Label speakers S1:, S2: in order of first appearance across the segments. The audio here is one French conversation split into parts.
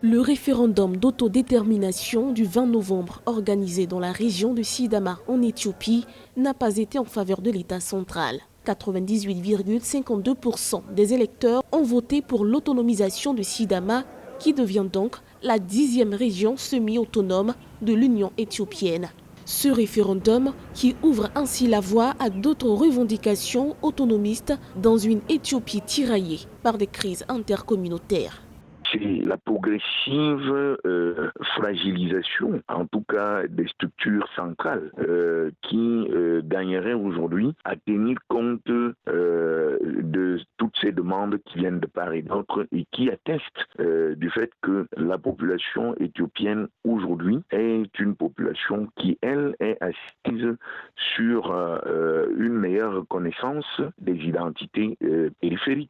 S1: Le référendum d'autodétermination du 20 novembre organisé dans la région de Sidama en Éthiopie n'a pas été en faveur de l'État central. 98,52% des électeurs ont voté pour l'autonomisation de Sidama, qui devient donc la 10e région semi-autonome de l'Union éthiopienne. Ce référendum qui ouvre ainsi la voie à d'autres revendications autonomistes dans une Éthiopie tiraillée par des crises intercommunautaires.
S2: C'est la progressive fragilisation, en tout cas des structures centrales, qui gagnerait aujourd'hui à tenir compte de toutes ces demandes qui viennent de part et d'autre et qui attestent du fait que la population éthiopienne aujourd'hui est une population qui, elle, est assise sur une meilleure reconnaissance des identités périphériques.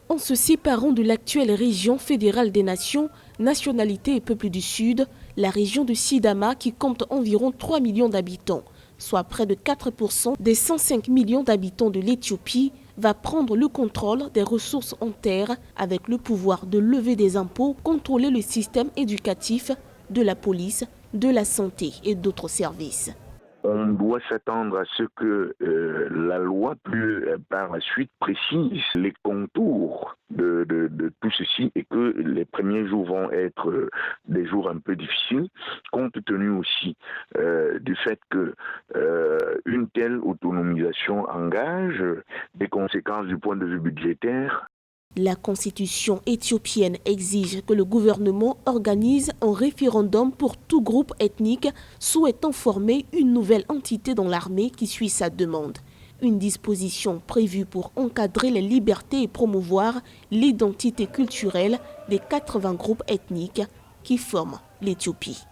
S1: En se séparant de l'actuelle région fédérale des nations, nationalités et peuples du Sud, la région de Sidama, qui compte environ 3 millions d'habitants, soit près de 4% des 105 millions d'habitants de l'Éthiopie, va prendre le contrôle des ressources en terre avec le pouvoir de lever des impôts, contrôler le système éducatif, de la police, de la santé et d'autres services.
S2: On doit s'attendre à ce que la loi par la suite précise les contours de tout ceci et que les premiers jours vont être des jours un peu difficiles, compte tenu aussi du fait que une telle autonomisation engage des conséquences du point de vue budgétaire.
S1: La constitution éthiopienne exige que le gouvernement organise un référendum pour tout groupe ethnique souhaitant former une nouvelle entité dans l'armée qui suit sa demande. Une disposition prévue pour encadrer les libertés et promouvoir l'identité culturelle des 80 groupes ethniques qui forment l'Éthiopie.